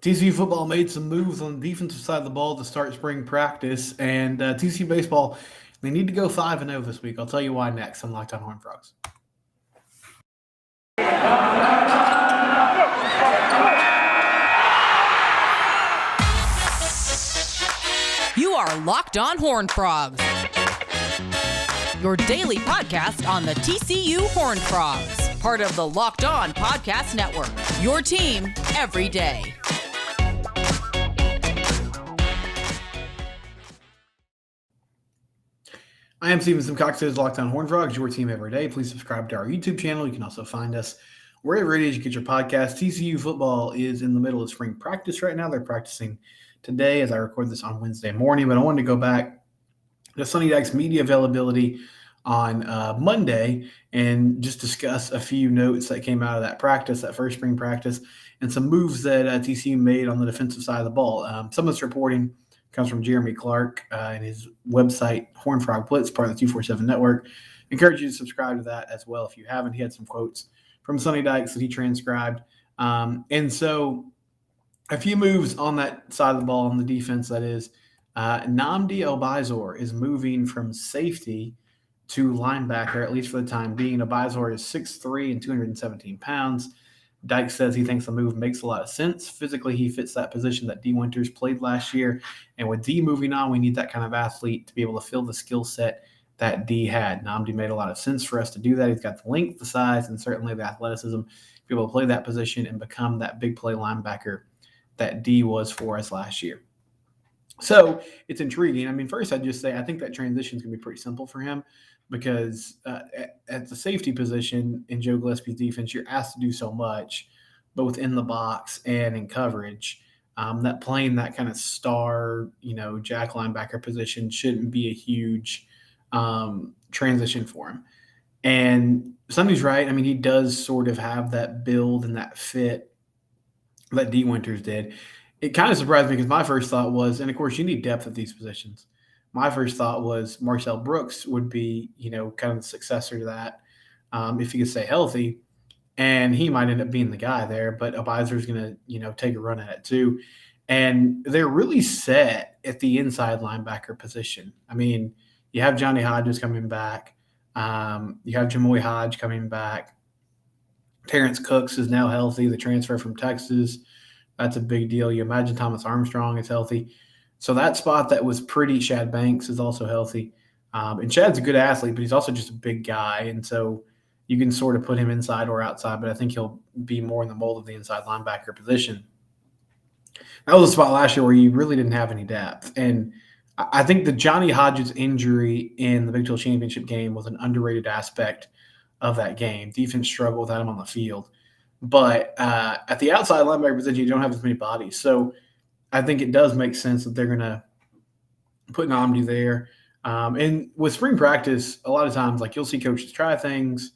TCU football made some moves on the defensive side of the ball to start spring practice, and TCU baseball, they need to go 5-0 this week. I'll tell you why next on Locked On Horned Frogs. You are Locked On Horned Frogs, your daily podcast on the TCU Horned Frogs, part of the Locked On Podcast Network, your team every day. I am Steven Simcox, Locked On Horned Frogs, your team every day. Please subscribe to our YouTube channel. You can also find us wherever it is you get your podcast. TCU football is in the middle of spring practice right now. They're practicing today as I record this on Wednesday morning, but I wanted to go back to Sonny Dykes' media availability on Monday and just discuss a few notes that came out of that practice, that first spring practice, and some moves that TCU made on the defensive side of the ball. Some of this reporting comes from Jeremy Clark and his website, Horned Frog Blitz, part of the 247 network. I encourage you to subscribe to that as well if you haven't. He had some quotes from Sonny Dykes that he transcribed. And so a few moves on that side of the ball, on the defense, that is. Nnamdi Obizor is moving from safety to linebacker, at least for the time being. Obizor is 6'3" and 217 pounds. Dykes says he thinks the move makes a lot of sense. Physically, he fits that position that D. Winters played last year. And with D moving on, we need that kind of athlete to be able to fill the skill set that D had. Nnamdi made a lot of sense for us to do that. He's got the length, the size, and certainly the athleticism to be able to play that position and become that big play linebacker that D was for us last year. So it's intriguing. I mean, first I'd just say I think that transition is going to be pretty simple for him because at the safety position in Joe Gillespie's defense, you're asked to do so much, both in the box and in coverage, that playing that kind of star, jack linebacker position shouldn't be a huge transition for him. And Sonny's right. I mean, he does sort of have that build and that fit that D. Winters did. It kind of surprised me because my first thought was, and of course you need depth at these positions. My first thought was Marcel Brooks would be, kind of the successor to that if he could stay healthy, and he might end up being the guy there. But Obizor's going to, take a run at it too. And they're really set at the inside linebacker position. I mean, you have Johnny Hodges coming back. You have Jamoy Hodge coming back. Terrence Cooks is now healthy, the transfer from Texas. That's a big deal. You imagine Thomas Armstrong is healthy. So that spot that was pretty, Shad Banks is also healthy. And Shad's a good athlete, but he's also just a big guy. And so you can sort of put him inside or outside, but I think he'll be more in the mold of the inside linebacker position. That was a spot last year where you really didn't have any depth. And I think the Johnny Hodges injury in the Big 12 championship game was an underrated aspect of that game. Defense struggled without him on the field. But at the outside linebacker position, you don't have as many bodies. So I think it does make sense that they're going to put Nnamdi there. And with spring practice, a lot of times, you'll see coaches try things,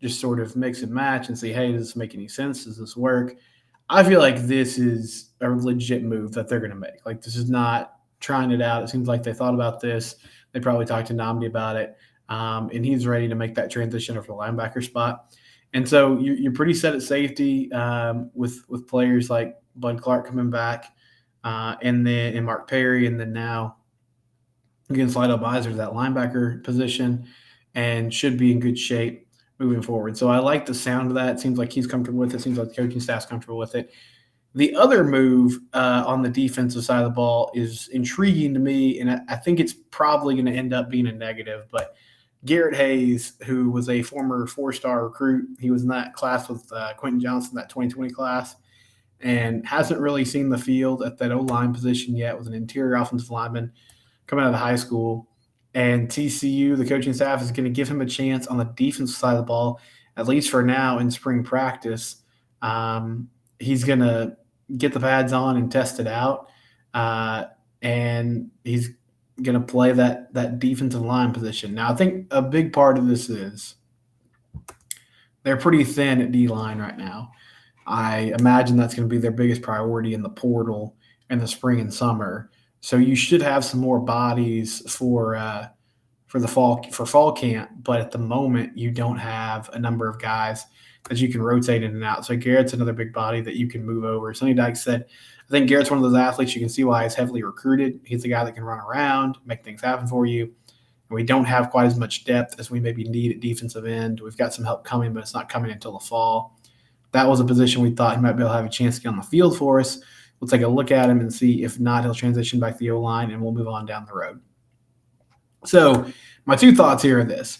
just sort of mix and match and say, hey, does this make any sense? Does this work? I feel like this is a legit move that they're going to make. This is not trying it out. It seems like they thought about this. They probably talked to Nnamdi about it. And he's ready to make that transition over the linebacker spot. And so you're pretty set at safety with players like Bud Clark coming back and Mark Perry, and then now you can slide Obizor to that linebacker position and should be in good shape moving forward. So I like the sound of that. It seems like he's comfortable with it. Seems like the coaching staff's comfortable with it. The other move on the defensive side of the ball is intriguing to me, and I think it's probably going to end up being a negative, but Garrett Hayes, who was a former four-star recruit, he was in that class with Quentin Johnson, that 2020 class, and hasn't really seen the field at that O-line position yet, was an interior offensive lineman coming out of high school. And TCU, the coaching staff, is going to give him a chance on the defensive side of the ball, at least for now in spring practice. He's going to get the pads on and test it out, and he's going to play that defensive line position. Now, I think a big part of this is they're pretty thin at D-line right now. I imagine that's going to be their biggest priority in the portal in the spring and summer. So you should have some more bodies for fall camp, but at the moment you don't have a number of guys that you can rotate in and out. So Garrett's another big body that you can move over. Sonny Dyke said, I think Garrett's one of those athletes you can see why he's heavily recruited. He's a guy that can run around, make things happen for you. And we don't have quite as much depth as we maybe need at defensive end. We've got some help coming, but it's not coming until the fall. That was a position we thought he might be able to have a chance to get on the field for us. We'll take a look at him and see. If not, he'll transition back to the O-line, and we'll move on down the road. So my two thoughts here are this.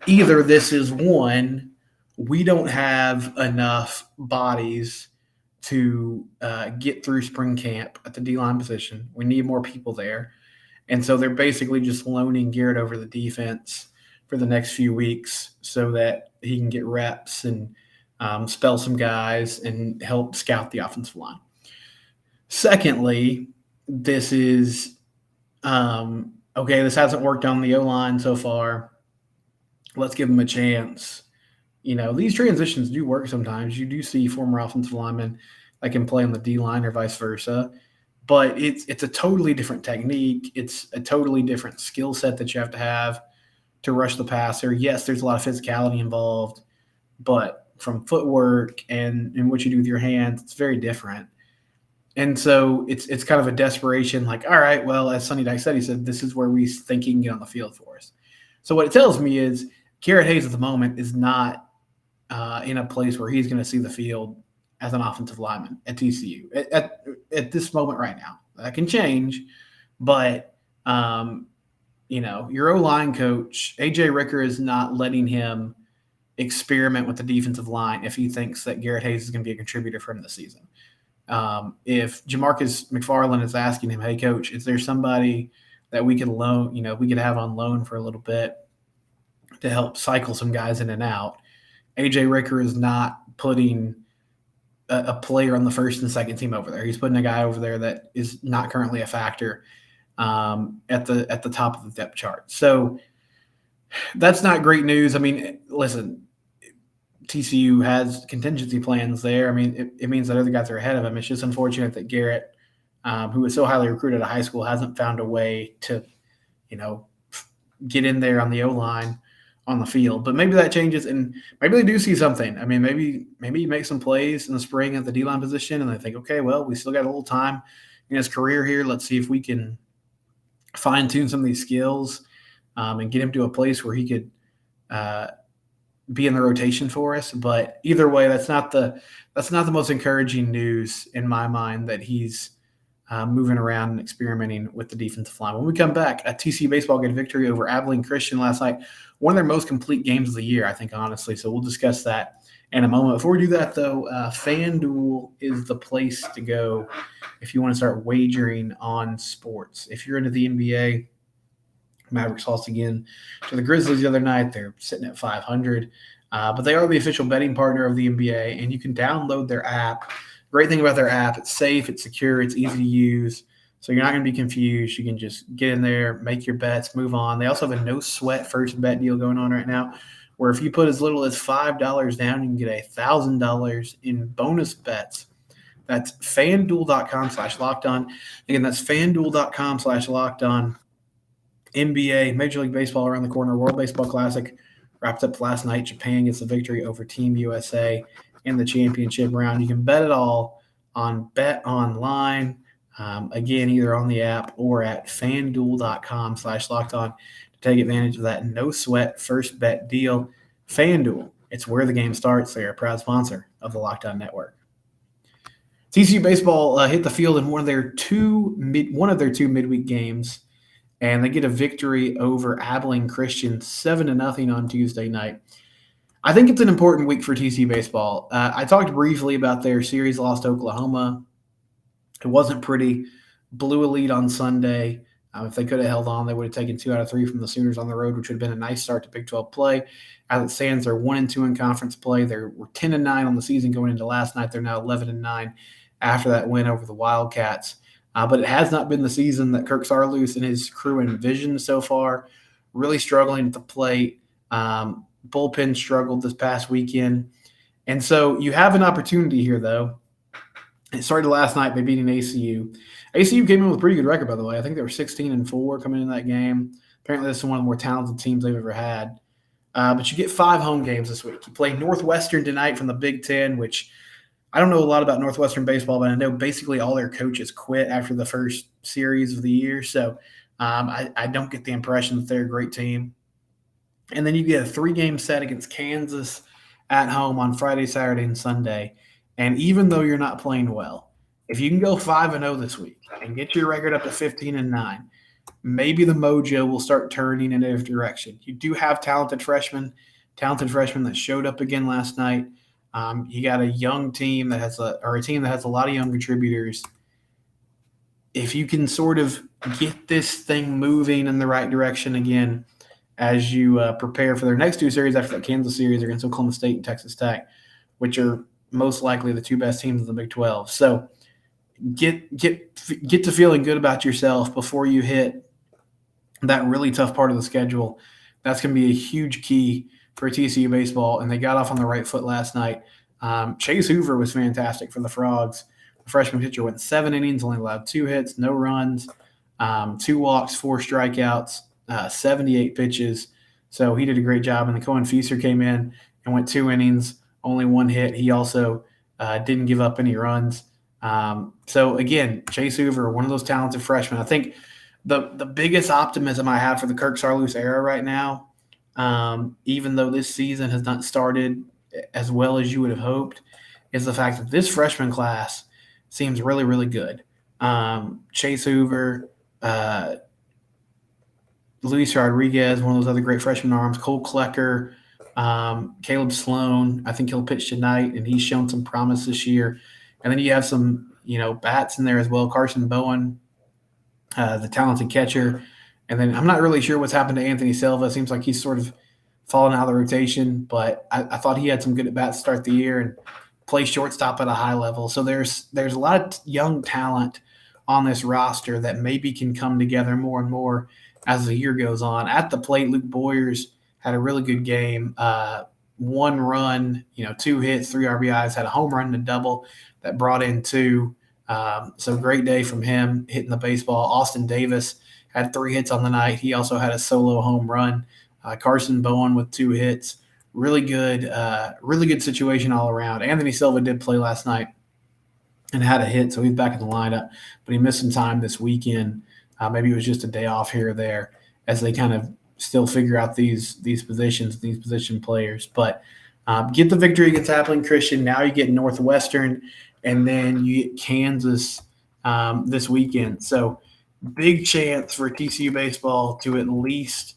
Either this is one, we don't have enough bodies to get through spring camp at the D-line position. We need more people there. And so they're basically just loaning Garrett over the defense for the next few weeks so that he can get reps and spell some guys and help scout the offensive line. Secondly, this is okay, this hasn't worked on the O-line so far. Let's give them a chance. These transitions do work sometimes. You do see former offensive linemen that can play on the D-line or vice versa. But it's a totally different technique. It's a totally different skill set that you have to rush the passer. Yes, there's a lot of physicality involved, but from footwork and what you do with your hands, it's very different. And so it's kind of a desperation, like, all right, well, as Sonny Dyke said, he said, this is where we think he can get on the field for us. So what it tells me is Garrett Hayes at the moment is not in a place where he's going to see the field as an offensive lineman at TCU at this moment right now. That can change, but your O-line coach, AJ Ricker, is not letting him experiment with the defensive line if he thinks that Garrett Hayes is going to be a contributor for him this season. If Jamarcus McFarland is asking him, hey, coach, is there somebody that we could loan, we could have on loan for a little bit to help cycle some guys in and out, AJ Ricker is not putting a player on the first and second team over there. He's putting a guy over there that is not currently a factor at the top of the depth chart. So that's not great news. I mean, listen, TCU has contingency plans there. I mean, it means that other guys are ahead of him. It's just unfortunate that Garrett, who was so highly recruited at high school, hasn't found a way to, get in there on the O-line on the field. But maybe that changes, and maybe they do see something. I mean, maybe you make some plays in the spring at the D-line position, and they think, okay, well, we still got a little time in his career here. Let's see if we can fine-tune some of these skills and get him to a place where he could be in the rotation for us. But either way, that's not the most encouraging news in my mind, that he's moving around and experimenting with the defensive line. When we come back, TCU baseball get a victory over Abilene Christian last night. One of their most complete games of the year, I think, honestly. So we'll discuss that in a moment. Before we do that, though, FanDuel is the place to go if you want to start wagering on sports. If you're into the NBA, Mavericks lost again to the Grizzlies the other night. They're sitting at 500. But they are the official betting partner of the NBA, and you can download their app. Great thing about their app, it's safe, it's secure, it's easy to use. So you're not going to be confused. You can just get in there, make your bets, move on. They also have a no-sweat first bet deal going on right now, where if you put as little as $5 down, you can get $1,000 in bonus bets. That's FanDuel.com/lockedon. Again, that's FanDuel.com/lockedon. NBA, Major League Baseball around the corner, World Baseball Classic wrapped up last night. Japan gets the victory over Team USA in the championship round. You can bet it all on Bet Online. Again, either on the app or at FanDuel.com/lockedon to take advantage of that no-sweat first bet deal. FanDuel, it's where the game starts. They're a proud sponsor of the Locked On Network. TCU baseball hit the field in one of their two midweek games, and they get a victory over Abilene Christian 7-0 on Tuesday night. I think it's an important week for TCU baseball. I talked briefly about their series loss to Oklahoma. It wasn't pretty. Blew a lead on Sunday. If they could have held on, they would have taken 2 out of 3 from the Sooners on the road, which would have been a nice start to Big 12 play. As it stands, they're 1-2 in conference play. They were 10-9 on the season going into last night. They're now 11-9 after that win over the Wildcats. But it has not been the season that Kirk Sarloos and his crew envisioned so far. Really struggling at the plate. Bullpen struggled this past weekend. And so you have an opportunity here, though. It started last night by beating ACU. ACU came in with a pretty good record, by the way. I think they were 16-4 coming into that game. Apparently, this is one of the more talented teams they've ever had. But you get 5 home games this week. You play Northwestern tonight from the Big Ten, which I don't know a lot about Northwestern baseball, but I know basically all their coaches quit after the first series of the year. So I don't get the impression that they're a great team. And then you get a 3-game set against Kansas at home on Friday, Saturday, and Sunday. And even though you're not playing well, if you can go 5-0 this week and get your record up to 15-9, maybe the mojo will start turning in a different direction. You do have talented freshmen that showed up again last night. You got a young team that has a team that has a lot of young contributors. If you can sort of get this thing moving in the right direction again as you prepare for their next 2 series after that Kansas series against Oklahoma State and Texas Tech, which are most likely the 2 best teams in the Big 12. So get to feeling good about yourself before you hit that really tough part of the schedule. That's going to be a huge key for TCU baseball, and they got off on the right foot last night. Chase Hoover was fantastic for the Frogs. The freshman pitcher went 7 innings, only allowed 2 hits, no runs, 2 walks, 4 strikeouts, 78 pitches. So he did a great job. And the Cohen Feaster came in and went 2 innings, only 1 hit. He also didn't give up any runs. So again, Chase Hoover, one of those talented freshmen. I think the biggest optimism I have for the Kirk Saarloos era right now, even though this season has not started as well as you would have hoped, is the fact that this freshman class seems really, really good. Chase Hoover, Luis Rodriguez, one of those other great freshman arms, Cole Klecker, Caleb Sloan. I think he'll pitch tonight, and he's shown some promise this year. And then you have some, bats in there as well. Carson Bowen, the talented catcher. And then I'm not really sure what's happened to Anthony Silva. It seems like he's sort of fallen out of the rotation, but I thought he had some good at-bats to start the year and play shortstop at a high level. So there's a lot of young talent on this roster that maybe can come together more and more as the year goes on. At the plate, Luke Boyers had a really good game. 1 run, 2 hits, 3 RBIs, had a home run and a double that brought in 2. So great day from him hitting the baseball. Austin Davis had 3 hits on the night. He also had a solo home run. Carson Bowen with 2 hits. Really good situation all around. Anthony Silva did play last night and had a hit, so he's back in the lineup, but he missed some time this weekend. Maybe it was just a day off here or there as they kind of still figure out these position players. But get the victory against Abilene Christian. Now you get Northwestern, and then you get Kansas this weekend. So big chance for TCU baseball to at least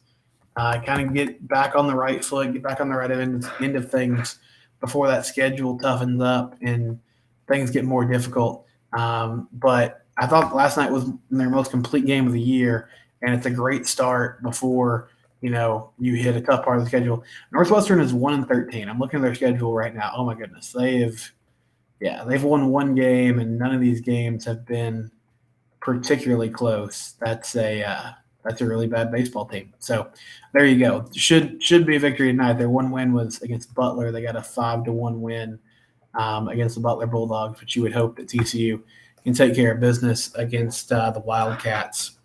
kind of get back on the right foot, get back on the right end of things before that schedule toughens up and things get more difficult. But I thought last night was their most complete game of the year, and it's a great start before you hit a tough part of the schedule. Northwestern is 1-13. I'm looking at their schedule right now. Oh my goodness, they've won 1 game, and none of these games have been particularly close. That's a really bad baseball team. So there you go. Should be a victory tonight. Their 1 win was against Butler. They got a 5-1 win against the Butler Bulldogs, but you would hope that TCU can take care of business against the Wildcats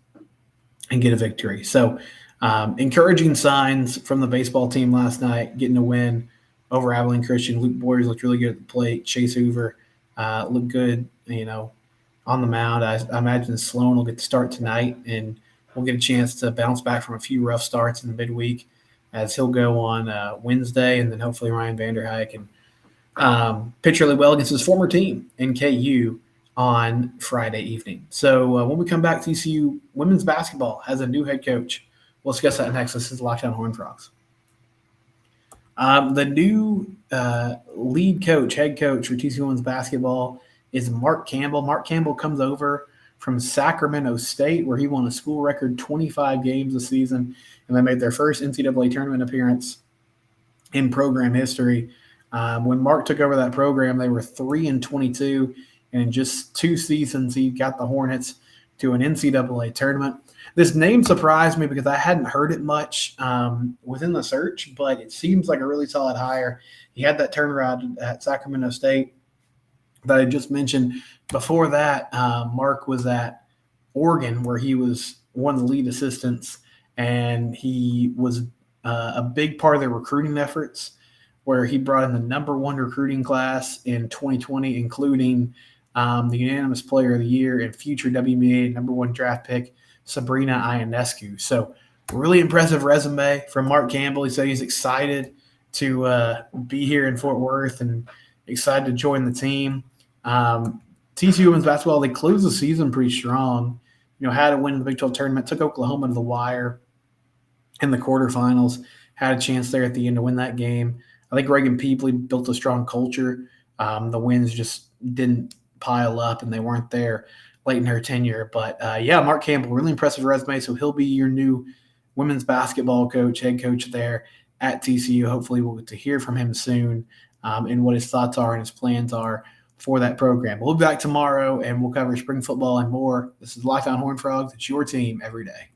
and get a victory. So encouraging signs from the baseball team last night, getting a win over Abilene Christian. Luke Boyers looked really good at the plate. Chase Hoover looked good, on the mound. I imagine Sloan will get to start tonight, and we'll get a chance to bounce back from a few rough starts in the midweek as he'll go on Wednesday, and then hopefully Ryan Vanderhyde can pitch really well against his former team in KU on Friday evening. So when we come back, TCU women's basketball has a new head coach. We'll discuss that next. This is Lockdown Horned Frogs. The new head coach for TCU women's basketball is Mark Campbell. Mark Campbell comes over from Sacramento State, where he won a school record 25 games this season, and they made their first NCAA tournament appearance in program history. When Mark took over that program, they were 3-22, and in just 2 seasons, he got the Hornets to an NCAA tournament. This name surprised me because I hadn't heard it much within the search, but it seems like a really solid hire. He had that turnaround at Sacramento State that I just mentioned. Before that, Mark was at Oregon, where he was one of the lead assistants, and he was a big part of their recruiting efforts, where he brought in the number one recruiting class in 2020, including the unanimous player of the year and future WNBA number one draft pick, Sabrina Ionescu. So, really impressive resume from Mark Campbell. He said he's excited to be here in Fort Worth and excited to join the team. TCU women's basketball, they closed the season pretty strong. Had a win in the Big 12 tournament, took Oklahoma to the wire in the quarterfinals, had a chance there at the end to win that game. I think Reagan Peapley built a strong culture. The wins just didn't pile up, and they weren't there late in her tenure. But, Mark Campbell, really impressive resume, so he'll be your new women's basketball coach, head coach there at TCU. Hopefully we'll get to hear from him soon and what his thoughts are and his plans are for that program. We'll be back tomorrow, and we'll cover spring football and more. This is Locked On Horned Frogs. It's your team every day.